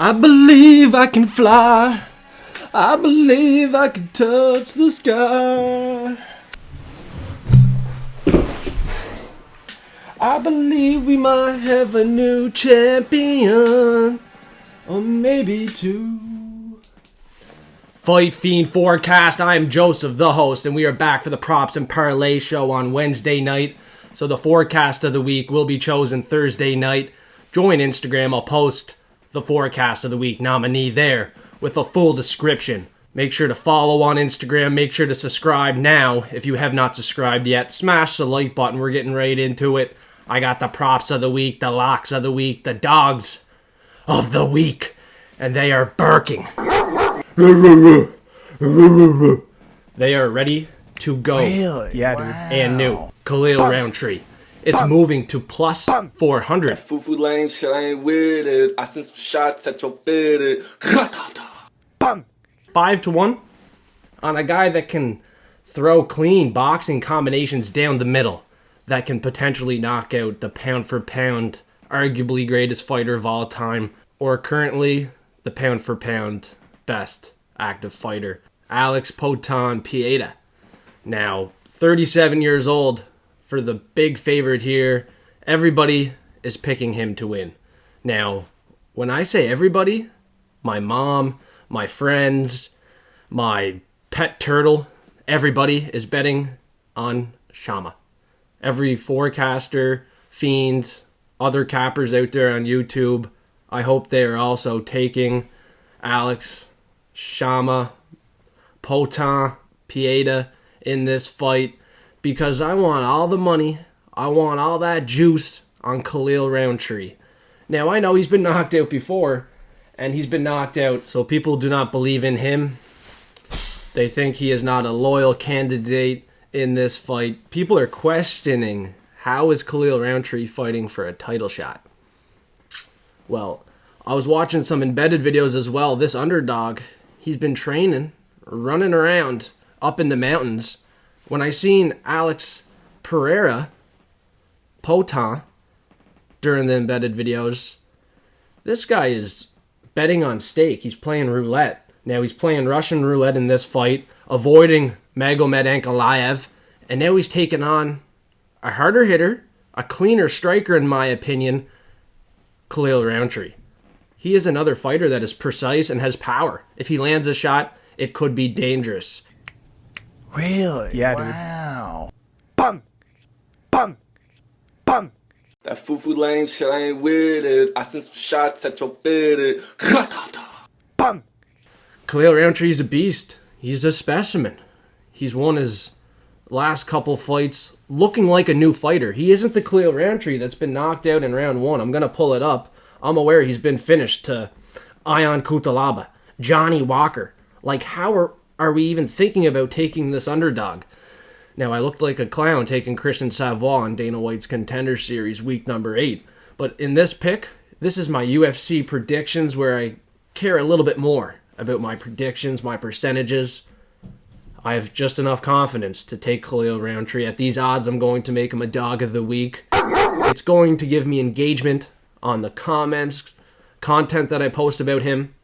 I believe I can fly. I believe I can touch the sky. I believe we might have a new champion. Or maybe two. Fight Fiend Forecast. I am Joseph, the host, and we are back for the Props and Parlay show on Wednesday night. So the forecast of the week will be chosen Thursday night. Join Instagram. I'll post the forecast of the week nominee there with a full description. Make sure to follow on Instagram. Make sure to subscribe now if you have not subscribed yet. Smash the like button. We're getting right into it. I got the props of the week, the locks of the week, the dogs of the week, and they are barking. They are ready to go. Really? Yeah, dude. Wow. And new. Khalil Rountree. It's moving to plus 400. That foo-foo lame shit, I ain't with it. I sent some shots at your fitted. 5-1 on a guy that can throw clean boxing combinations down the middle that can potentially knock out the pound-for-pound, arguably greatest fighter of all time, or currently the pound-for-pound best active fighter, Alex Pereira. Now, 37 years old for the big favorite here. Everybody is picking him to win. Now, when I say everybody, my mom, my friends, my pet turtle, everybody is betting on Shama. Every forecaster, Fiend, other cappers out there on YouTube, I hope they are also taking Alex, Shama, Pereira in this fight because I want all the money, I want all that juice on Khalil Rountree. Now, I know he's been knocked out before, and he's been knocked out, so people do not believe in him. They think he is not a loyal candidate in this fight. People are questioning, how is Khalil Rountree fighting for a title shot? Well, I was watching some embedded videos as well. This underdog, he's been training, running around up in the mountains. When I seen Alex Pereira, during the embedded videos, this guy is betting on stake. He's playing roulette. Now he's playing Russian roulette in this fight, avoiding Magomed Ankalaev, and now he's taking on a harder hitter, a cleaner striker in my opinion, Khalil Rountree. He is another fighter that is precise and has power. If he lands a shot, it could be dangerous. Really? Yeah, wow. Dude. Bum! Bum! Bum! That foo-foo lame shit, I ain't with it. I sent some shots at your fitted. Bum! Khalil Rountree is a beast. He's a specimen. He's won his last couple fights looking like a new fighter. He isn't the Khalil Rountree that's been knocked out in round one. I'm going to pull it up. I'm aware he's been finished to Ion Cutelaba, Johnny Walker. Like, how are we even thinking about taking this underdog? Now, I looked like a clown taking Christian Savoy on Dana White's Contender Series week number 8. But in this pick, this is my UFC predictions where I care a little bit more about my predictions, my percentages. I have just enough confidence to take Khalil Rountree. At these odds, I'm going to make him a dog of the week. It's going to give me engagement on the comments, content that I post about him.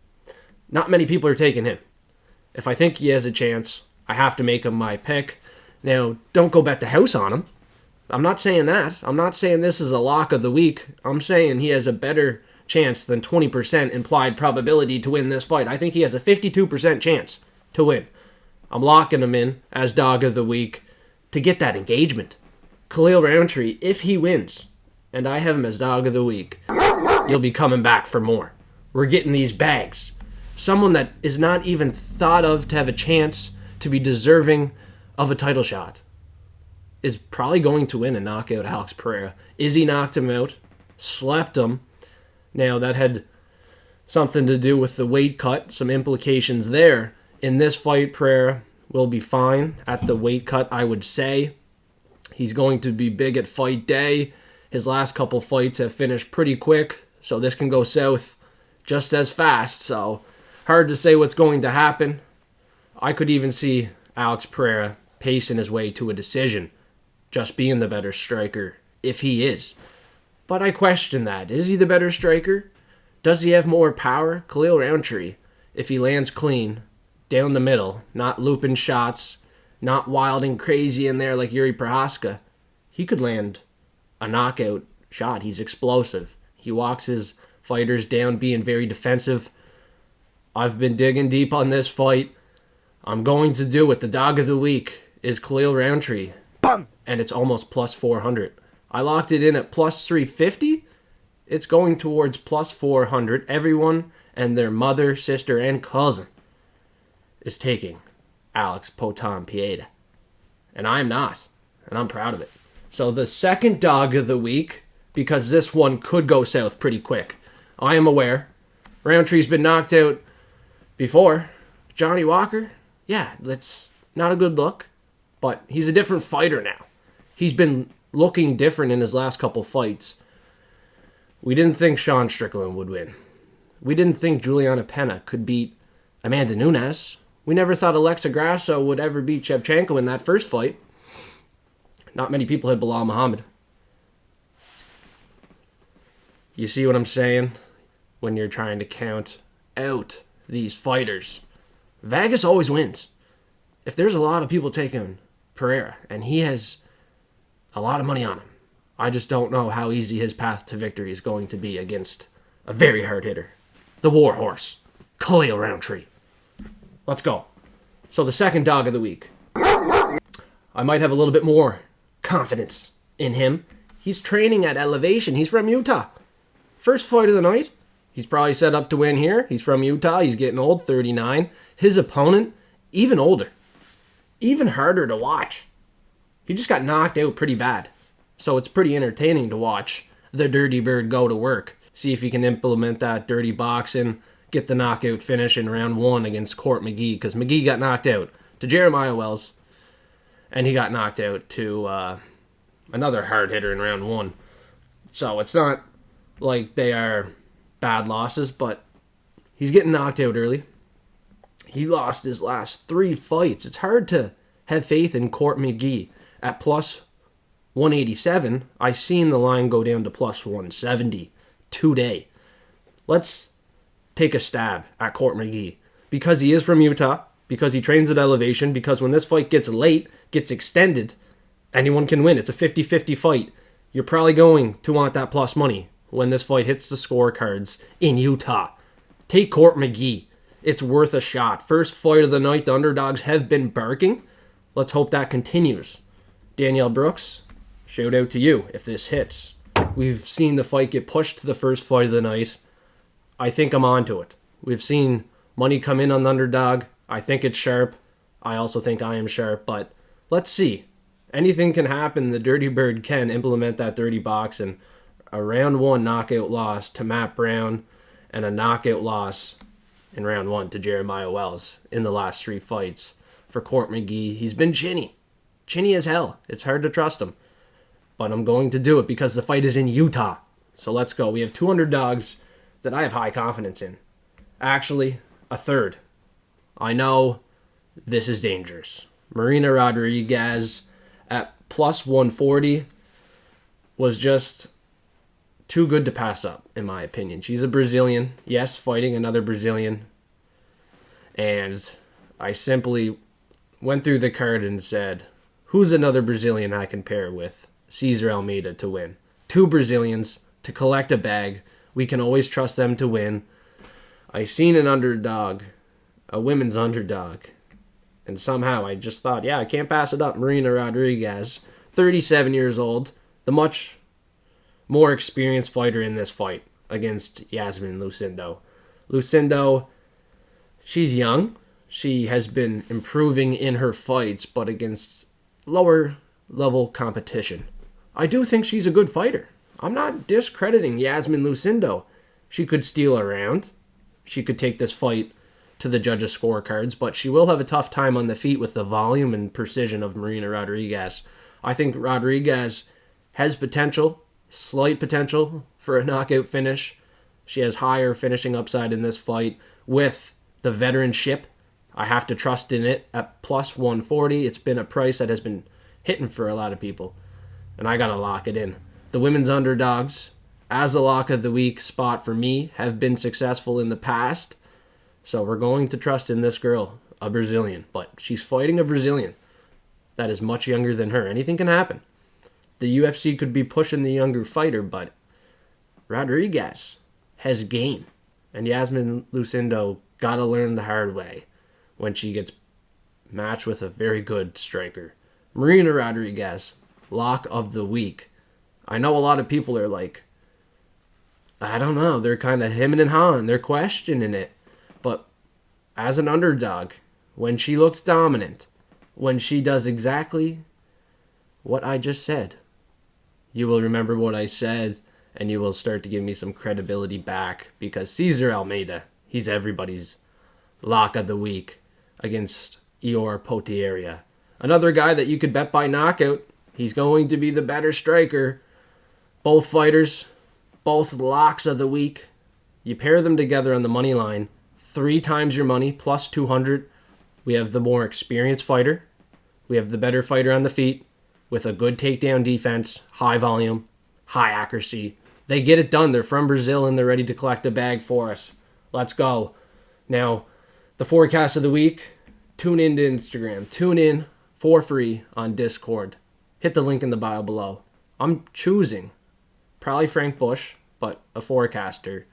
Not many people are taking him. If I think he has a chance, I have to make him my pick. Now, don't go bet the house on him. I'm not saying that. I'm not saying this is a lock of the week. I'm saying he has a better chance than 20% implied probability to win this fight. I think he has a 52% chance to win. I'm locking him in as dog of the week to get that engagement. Khalil Rountree, if he wins, and I have him as dog of the week, you'll be coming back for more. We're getting these bags. Someone that is not even thought of to have a chance to be deserving of a title shot is probably going to win and knock out Alex Pereira. Izzy knocked him out, slept him. Now, that had something to do with the weight cut, some implications there. In this fight, Pereira will be fine at the weight cut, I would say. He's going to be big at fight day. His last couple fights have finished pretty quick, so this can go south just as fast. So, hard to say what's going to happen. I could even see Alex Pereira pacing his way to a decision, just being the better striker, if he is. But I question that. Is he the better striker? Does he have more power? Khalil Rountree, if he lands clean, down the middle, not looping shots, not wild and crazy in there like Yuri Prohaska, he could land a knockout shot. He's explosive. He walks his fighters down being very defensive. I've been digging deep on this fight. I'm going to do it. The dog of the week is Khalil Rountree. Bang! And it's almost plus 400. I locked it in at plus 350. It's going towards plus 400. Everyone and their mother, sister, and cousin is taking Alex Potan Pereira. And I'm not. And I'm proud of it. So the second dog of the week, because this one could go south pretty quick. I am aware. Rountree's been knocked out before. Johnny Walker, yeah, that's not a good look. But he's a different fighter now. He's been looking different in his last couple fights. We didn't think Sean Strickland would win. We didn't think Juliana Pena could beat Amanda Nunes. We never thought Alexa Grasso would ever beat Shevchenko in that first fight. Not many people had Bilal Muhammad. You see what I'm saying? When you're trying to count out these fighters. Vegas always wins. If there's a lot of people taking Pereira, and he has a lot of money on him, I just don't know how easy his path to victory is going to be against a very hard hitter. The warhorse, Khalil Rountree. Let's go. So the second dog of the week. I might have a little bit more confidence in him. He's training at elevation. He's from Utah. First fight of the night. He's probably set up to win here. He's from Utah. He's getting old, 39. His opponent, even older. Even harder to watch. He just got knocked out pretty bad. So it's pretty entertaining to watch the Dirty Bird go to work. See if he can implement that dirty boxing, get the knockout finish in round 1 against Court McGee, because McGee got knocked out to Jeremiah Wells, and he got knocked out to another hard hitter in round 1. So it's not like they are bad losses, but he's getting knocked out early. He lost his last 3 fights. It's hard to have faith in Court McGee at plus 187. I seen the line go down to plus 170 today. Let's take a stab at Court McGee. Because he is from Utah, because he trains at elevation, because when this fight gets late, gets extended, anyone can win. It's a 50-50 fight. You're probably going to want that plus money when this fight hits the scorecards in Utah. Take Court McGee. It's worth a shot. First fight of the night, the underdogs have been barking. Let's hope that continues. Danielle Brooks, shout out to you if this hits. We've seen the fight get pushed to the first fight of the night. I think I'm onto it. We've seen money come in on the underdog. I think it's sharp. I also think I am sharp, but let's see. Anything can happen. The Dirty Bird can implement that dirty box, and a round 1 knockout loss to Matt Brown and a knockout loss in round 1 to Jeremiah Wells in the last 3 fights. For Court McGee, he's been chinny. Chinny as hell. It's hard to trust him. But I'm going to do it because the fight is in Utah. So let's go. We have 2 underdogs that I have high confidence in. Actually, a third. I know this is dangerous. Marina Rodriguez at plus 140 was just too good to pass up, in my opinion. She's a Brazilian. Yes, fighting another Brazilian. And I simply went through the card and said, who's another Brazilian I can pair with Cesar Almeida to win? 2 Brazilians to collect a bag. We can always trust them to win. I seen an underdog, a women's underdog, and somehow I just thought, yeah, I can't pass it up. Marina Rodriguez, 37 years old, the much more experienced fighter in this fight against Yasmin Lucindo. Lucindo, she's young. She has been improving in her fights, but against lower level competition. I do think she's a good fighter. I'm not discrediting Yasmin Lucindo. She could steal a round. She could take this fight to the judges' scorecards, but she will have a tough time on the feet with the volume and precision of Marina Rodriguez. I think Rodriguez has potential, slight potential for a knockout finish. She has higher finishing upside in this fight with the veteranship. I have to trust in it at plus 140. It's been a price that has been hitting for a lot of people, and I got to lock it in. The women's underdogs, as a lock of the week spot for me have been successful in the past. So we're going to trust in this girl, a Brazilian. But she's fighting a Brazilian that is much younger than her. Anything can happen. The UFC could be pushing the younger fighter, but Rodriguez has game. And Yasmin Lucindo got to learn the hard way when she gets matched with a very good striker. Marina Rodriguez, lock of the week. I know a lot of people are like, I don't know, they're kind of hemming and hawing, they're questioning it. But as an underdog, when she looks dominant, when she does exactly what I just said, you will remember what I said, and you will start to give me some credibility back, because Cesar Almeida, he's everybody's lock of the week against Ior Potieria. Another guy that you could bet by knockout. He's going to be the better striker. Both fighters, both locks of the week. You pair them together on the money line, 3 times your money, plus 200. We have the more experienced fighter. We have the better fighter on the feet with a good takedown defense, high volume, high accuracy. They get it done. They're from Brazil and they're ready to collect a bag for us. Let's go. Now, the forecast of the week, tune in to Instagram. Tune in for free on Discord. Hit the link in the bio below. I'm choosing probably Frank Bush, but a forecaster.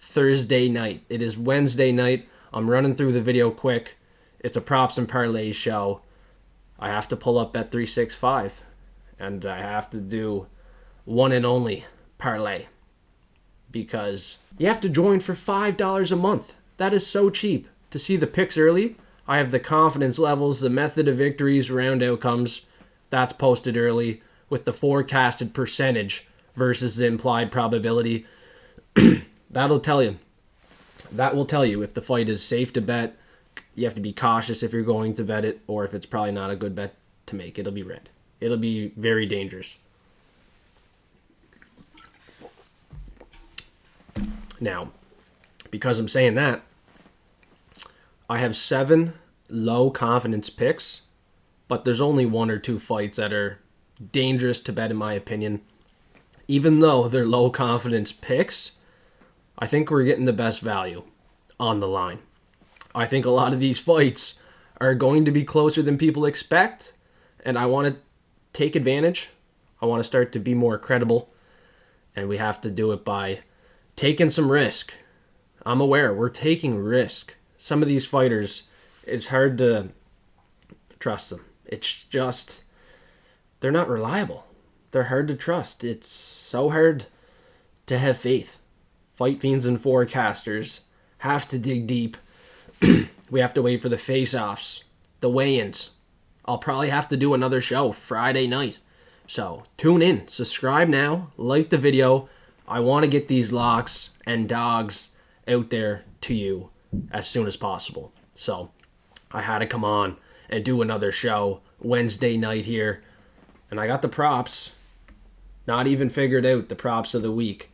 Thursday night. It is Wednesday night. I'm running through the video quick. It's a props and parlays show. I have to pull up Bet365, and I have to do one and only parlay, because you have to join for $5 a month. That is so cheap. To see the picks early, I have the confidence levels, the method of victories, round outcomes. That's posted early with the forecasted percentage versus the implied probability. That'll tell you. That will tell you if the fight is safe to bet. You have to be cautious if you're going to bet it, or if it's probably not a good bet to make. It'll be red. It'll be very dangerous. Now, because I'm saying that, I have 7 low confidence picks, but there's only 1 or 2 fights that are dangerous to bet in my opinion. Even though they're low confidence picks, I think we're getting the best value on the line. I think a lot of these fights are going to be closer than people expect, and I want to take advantage. I want to start to be more credible, and we have to do it by taking some risk. I'm aware we're taking risk. Some of these fighters, it's hard to trust them. It's just, they're not reliable. They're hard to trust. It's so hard to have faith. Fight fiends and forecasters have to dig deep. We have to wait for the face-offs, the weigh-ins. I'll probably have to do another show Friday night. So tune in, subscribe now, like the video. I want to get these locks and dogs out there to you as soon as possible. So I had to come on and do another show Wednesday night here. And I got the props, not even figured out the props of the week.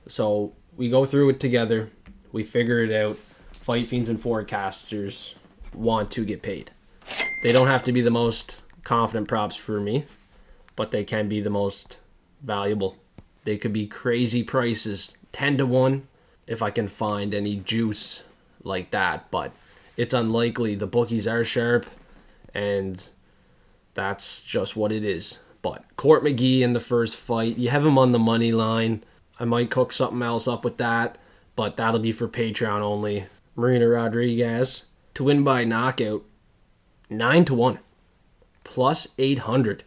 So we go through it together. We figure it out. Fight fiends and forecasters want to get paid. They don't have to be the most confident props for me, but they can be the most valuable. They could be crazy prices, 10-1, if I can find any juice like that, but it's unlikely. The bookies are sharp, and that's just what it is. But Court McGee in the first fight, you have him on the money line. I might cook something else up with that, but that'll be for Patreon only. Marina Rodriguez to win by knockout, 9-1, plus 800.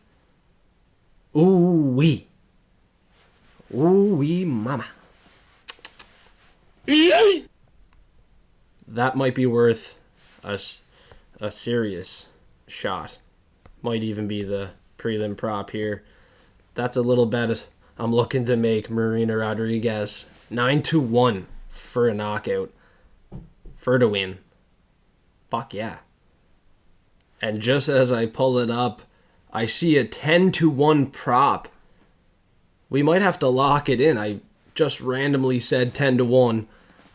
Ooh-wee. Ooh-wee mama. That might be worth a serious shot. Might even be the prelim prop here. That's a little bet I'm looking to make. Marina Rodriguez, 9-1 for a knockout. For to win. Fuck yeah. And just as I pull it up, I see a 10-1 prop. We might have to lock it in. I just randomly said 10-1.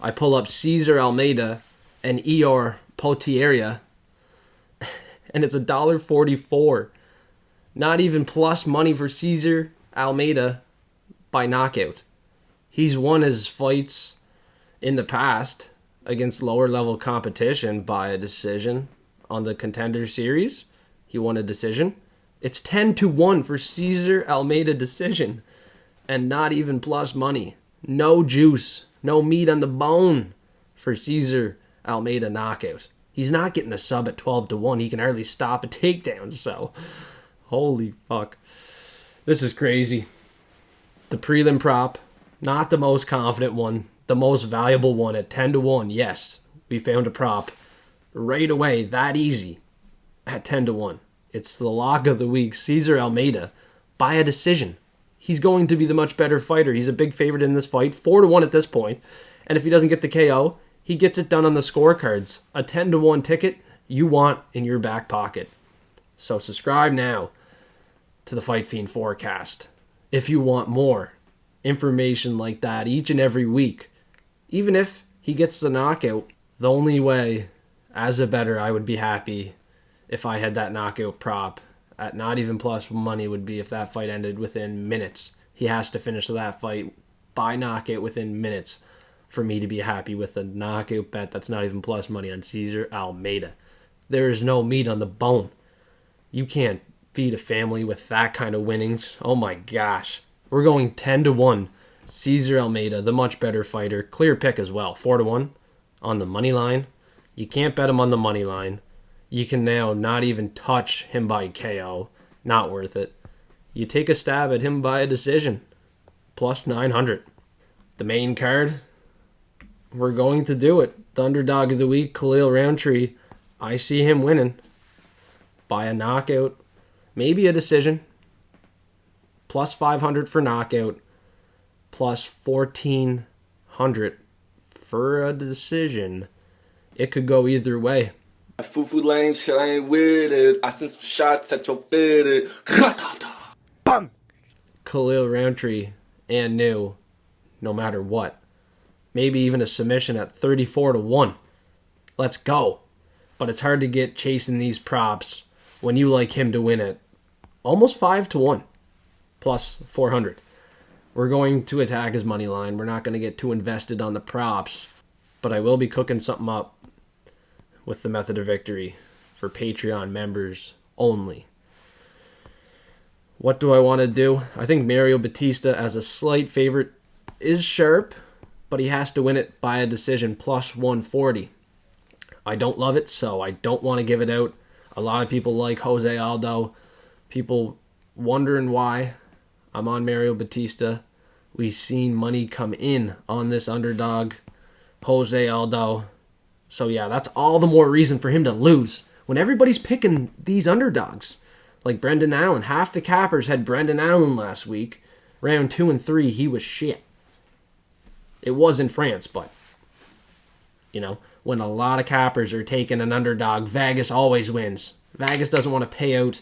I pull up Cesar Almeida and Ior Potieria, and it's $1.44. Not even plus money for Cesar Almeida by knockout. He's won his fights in the past against lower level competition by a decision on the Contender Series. He won a decision. It's 10-1 for Cesar Almeida decision, and not even plus money. No juice, no meat on the bone for Cesar Almeida knockout. He's not getting a sub at 12-1. He can hardly stop a takedown, so holy fuck. This is crazy. The prelim prop, not the most confident one, the most valuable one at 10-1. Yes, we found a prop right away, that easy, at 10-1. It's the lock of the week, Cesar Almeida, by a decision. He's going to be the much better fighter. He's a big favorite in this fight, 4-1 at this point. And if he doesn't get the KO, he gets it done on the scorecards. A 10-1 ticket you want in your back pocket. So subscribe now to the Fight Fiend Forecast if you want more information like that each and every week. Even if he gets the knockout, the only way, as a bettor, I would be happy if I had that knockout prop at not even plus money would be if that fight ended within minutes. He has to finish that fight by knockout within minutes for me to be happy with a knockout bet that's not even plus money on Cesar Almeida. There is no meat on the bone. You can't feed a family with that kind of winnings. Oh my gosh. We're going 10-1. Cesar Almeida, the much better fighter. Clear pick as well. 4-1 on the money line. You can't bet him on the money line. You can now not even touch him by KO. Not worth it. You take a stab at him by a decision. Plus 900. The main card, we're going to do it. The underdog of the week, Khalil Rountree. I see him winning by a knockout. Maybe a decision. Plus 500 for knockout. Plus 1,400 for a decision. It could go either way. Foo lame shit, I ain't with it. I sent some shots at your fitted. Bang! Khalil Rountree and new, no matter what. Maybe even a submission at 34-1. Let's go. But it's hard to get chasing these props when you like him to win it. Almost 5-1. Plus 400. We're going to attack his money line. We're not going to get too invested on the props. But I will be cooking something up with the method of victory for Patreon members only. What do I want to do? I think Mario Batista as a slight favorite is sharp, but he has to win it by a decision, plus 140. I don't love it, so I don't want to give it out. A lot of people like Jose Aldo. People wondering why I'm on Mario Batista. We've seen money come in on this underdog, Jose Aldo. So yeah, that's all the more reason for him to lose. When everybody's picking these underdogs, like Brendan Allen, half the cappers had Brendan Allen last week. Round 2 and 3, he was shit. It was in France, but, you know, when a lot of cappers are taking an underdog, Vegas always wins. Vegas doesn't want to pay out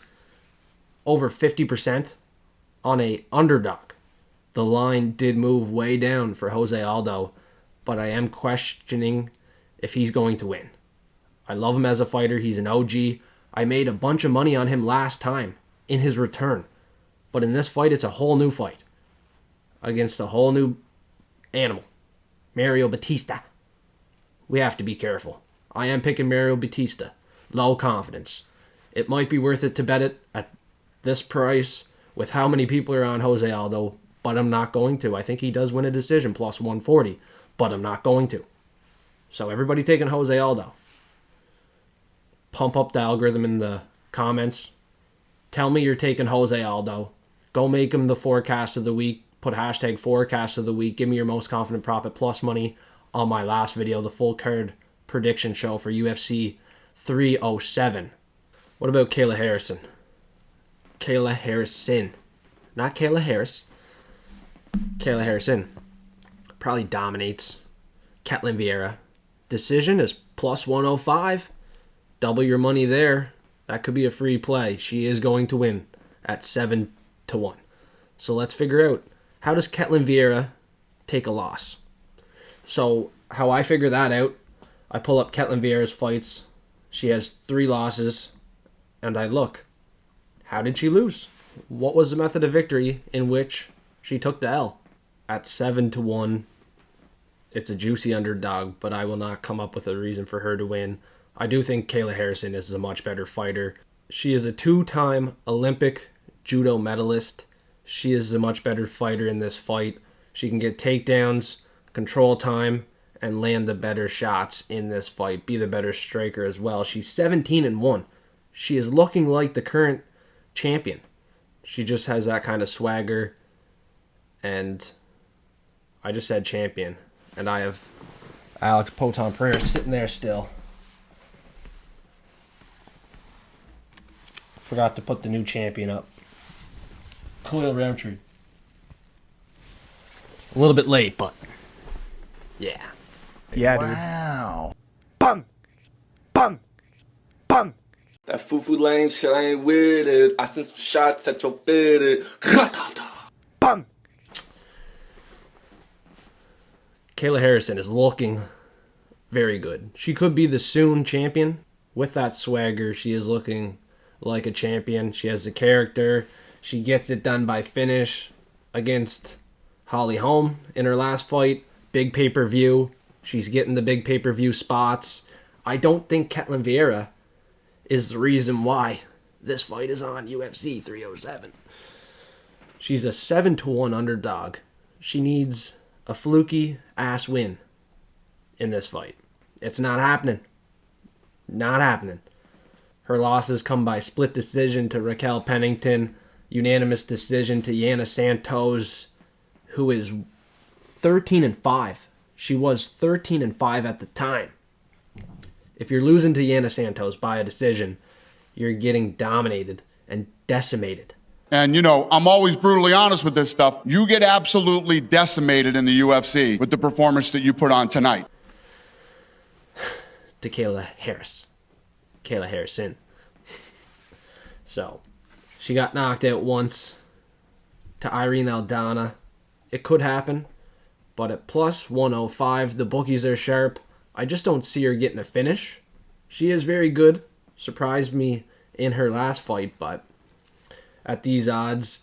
over 50% on a underdog. The line did move way down for Jose Aldo, but I am questioning if he's going to win. I love him as a fighter. He's an OG. I made a bunch of money on him last time in his return. But in this fight, it's a whole new fight against a whole new animal. Mario Batista. We have to be careful. I am picking Mario Batista. Low confidence. It might be worth it to bet it at this price with how many people are on Jose Aldo, but I'm not going to. I think he does win a decision, plus 140, but I'm not going to. So everybody taking Jose Aldo. Pump up the algorithm in the comments. Tell me you're taking Jose Aldo. Go make him the forecast of the week. Put hashtag forecast of the week. Give me your most confident prop at plus money on my last video, the full card prediction show for UFC 307. What about Kayla Harrison? Kayla Harrison. Not Kayla Harris. Kayla Harrison. Probably dominates. Ketlin Vieira. Decision is plus 105. Double your money there. That could be a free play. She is going to win at 7-1. So let's figure out, how does Ketlin Vieira take a loss? So how I figure that out, I pull up Ketlin Vieira's fights. She has 3 losses. And I look, how did she lose? What was the method of victory in which she took the L? at 7-1. It's a juicy underdog, but I will not come up with a reason for her to win. I do think Kayla Harrison is a much better fighter. She is a 2-time Olympic judo medalist. She is a much better fighter in this fight. She can get takedowns, control time, and land the better shots in this fight. Be the better striker as well. She's 17-1. She is looking like the current champion. She just has that kind of swagger. And I just said champion. And I have Alex Poton Pereira sitting there still. Forgot to put the new champion up. Khalil Rountree. A little bit late, but yeah. Yeah, dude. Wow. Bang! Bang! Bang! That foo-foo lame shit, I ain't with it. I sent some shots at your fitted. Bang! Kayla Harrison is looking very good. She could be the soon champion. With that swagger, she is looking like a champion. She has the character. She gets it done by finish against Holly Holm in her last fight. Big pay-per-view. She's getting the big pay-per-view spots. I don't think Ketlen Vieira is the reason why this fight is on UFC 307. She's a 7-1 underdog. She needs a fluky ass win in this fight. It's not happening. Not happening. Her losses come by split decision to Raquel Pennington, unanimous decision to Yana Santos, who is 13-5. She was 13-5 at the time. If you're losing to Yana Santos by a decision, you're getting dominated and decimated. And, you know, I'm always brutally honest with this stuff. You get absolutely decimated in the UFC with the performance that you put on tonight. To Kayla Harrison. So, she got knocked out once to Irene Aldana. It could happen, but at plus 105, the bookies are sharp. I just don't see her getting a finish. She is very good. Surprised me in her last fight, but at these odds,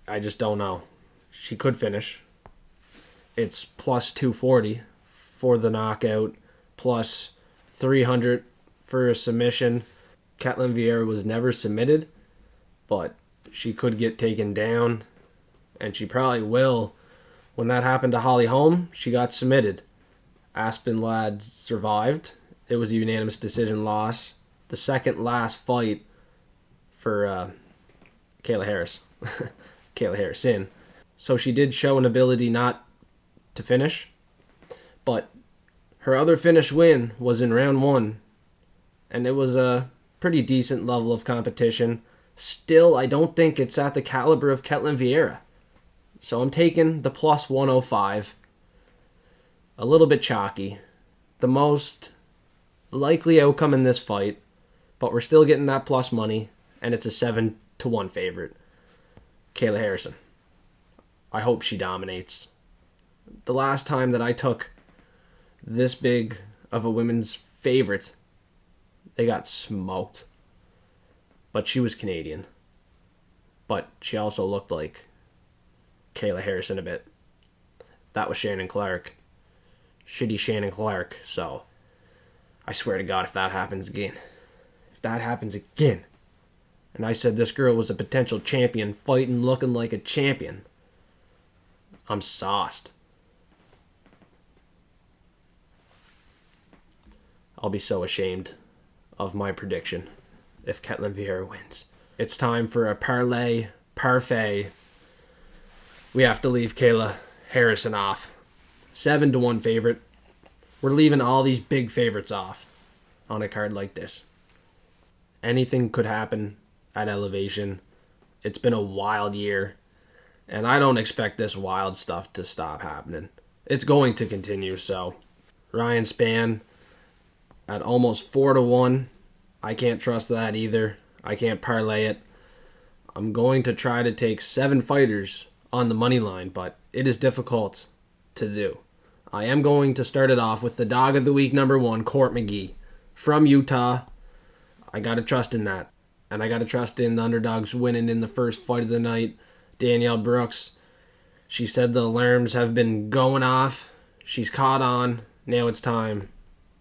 I just don't know. She could finish. It's plus 240 for the knockout, plus 300 for a submission. Ketlen Vieira was never submitted, but she could get taken down, and she probably will. When that happened to Holly Holm, she got submitted. Aspen Ladd survived. It was a unanimous decision loss. The second last fight for Kayla Harrison. So she did show an ability not to finish, but her other finish win was in round 1, and it was a pretty decent level of competition. Still, I don't think it's at the caliber of Ketlen Vieira. So I'm taking the plus 105. A little bit chalky. The most likely outcome in this fight, but we're still getting that plus money, and it's a 7-1 favorite. Kayla Harrison. I hope she dominates. The last time that I took this big of a women's favorite, they got smoked. But she was Canadian. But she also looked like Kayla Harrison a bit. That was Shannon Clark. Shitty Shannon Clark. So, I swear to God, if that happens again, and I said this girl was a potential champion, fighting, looking like a champion, I'm sauced. I'll be so ashamed of my prediction if Ketlen Vieira wins. It's time for a Parlay Parfait. We have to leave Kayla Harrison off. 7-1 favorite. We're leaving all these big favorites off on a card like this. Anything could happen at elevation. It's been a wild year, and I don't expect this wild stuff to stop happening. It's going to continue, so Ryan Spann at almost 4-1. I can't trust that either. I can't parlay it. I'm going to try to take 7 fighters on the money line, but it is difficult to do. I am going to start it off with the dog of the week number 1, Court McGee from Utah. I got to trust in that. And I got to trust in the underdogs winning in the first fight of the night. Danielle Brooks. She said the alarms have been going off. She's caught on. Now it's time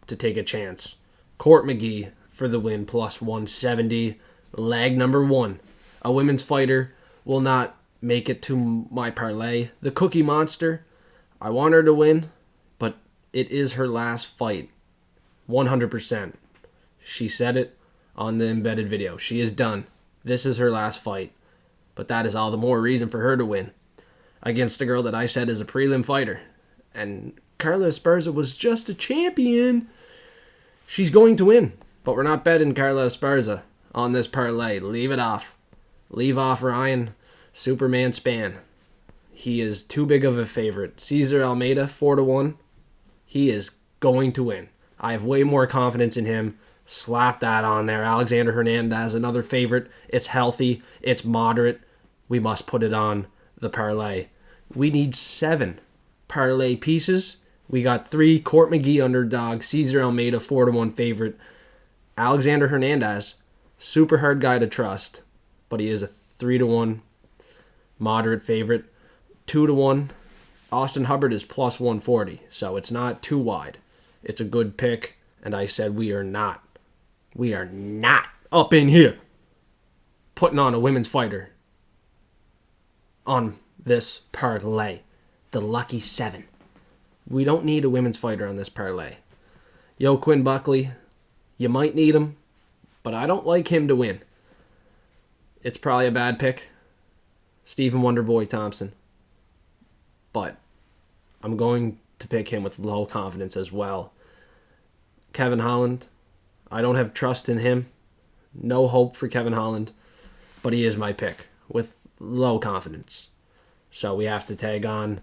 to take a chance. Court McGee for the win, plus 170. Leg number 1. A women's fighter will not make it to my parlay. The Cookie Monster, I want her to win, but it is her last fight. 100%. She said it on the embedded video. She is done. This is her last fight. But that is all the more reason for her to win against a girl that I said is a prelim fighter. And Carla Esparza was just a champion. She's going to win. But we're not betting Carla Esparza on this parlay. Leave it off. Leave off Ryan Superman Span. He is too big of a favorite. Cesar Almeida, 4-1. He is going to win. I have way more confidence in him. Slap that on there. Alexander Hernandez, another favorite. It's healthy. It's moderate. We must put it on the parlay. We need 7 parlay pieces. We got 3 Court McGee underdog. Cesar Almeida, 4-1 favorite. Alexander Hernandez, super hard guy to trust, but he is a 3-1 moderate favorite. 2-1. Austin Hubbard is plus 140, so it's not too wide. It's a good pick, and I said we are not up in here putting on a women's fighter on this parlay. The lucky 7. We don't need a women's fighter on this parlay. Yo, Quinn Buckley, you might need him, but I don't like him to win. It's probably a bad pick. Stephen Wonderboy Thompson. But I'm going to pick him with low confidence as well. Kevin Holland, I don't have trust in him. No hope for Kevin Holland, but he is my pick with low confidence. So we have to tag on.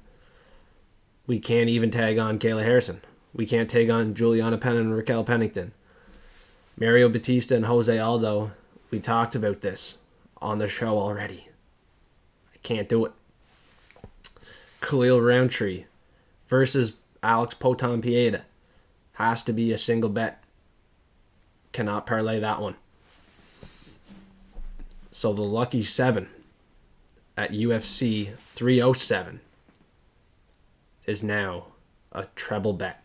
We can't even tag on Kayla Harrison. We can't tag on Juliana Penn and Raquel Pennington. Mario Batista and Jose Aldo, we talked about this on the show already. I can't do it. Khalil Rountree versus Alex Poton Pieda. Has to be a single bet. Cannot parlay that one. So the lucky 7 at UFC 307 is now a treble bet.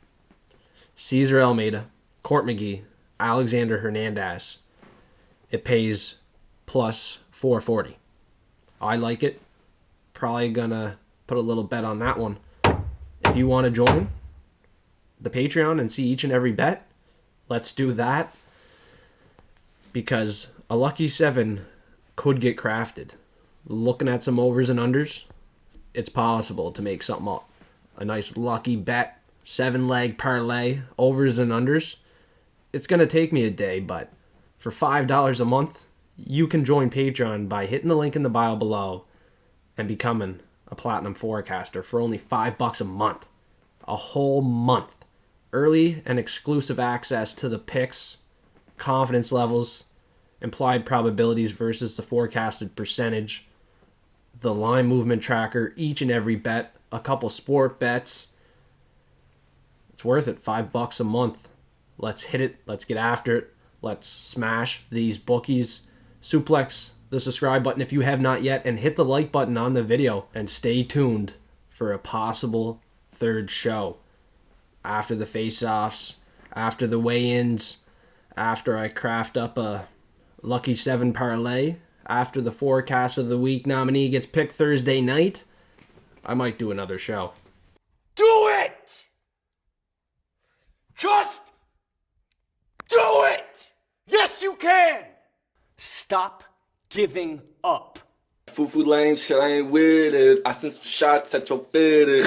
Cesar Almeida, Court McGee, Alexander Hernandez. It pays plus 440. I like it. Probably gonna put a little bet on that one. If you want to join the Patreon and see each and every bet, let's do that. Because a lucky 7 could get crafted. Looking at some overs and unders, it's possible to make something up. A nice lucky bet, 7-leg parlay, overs and unders. It's going to take me a day, but for $5 a month, you can join Patreon by hitting the link in the bio below and becoming a Platinum Forecaster for only $5 a month. A whole month. Early and exclusive access to the picks, confidence levels, implied probabilities versus the forecasted percentage, the line movement tracker, each and every bet, a couple sport bets. It's worth it. $5 a month. Let's hit it. Let's get after it. Let's smash these bookies. Suplex the subscribe button if you have not yet, and hit the like button on the video, and stay tuned for a possible third show. After the face-offs, after the weigh-ins, after I craft up a lucky 7 parlay, after the forecast of the week nominee gets picked Thursday night, I might do another show. Do it! Just do it! Yes, you can! Stop giving up. Foo lame shit, I ain't with it. I sent some shots at your fitted.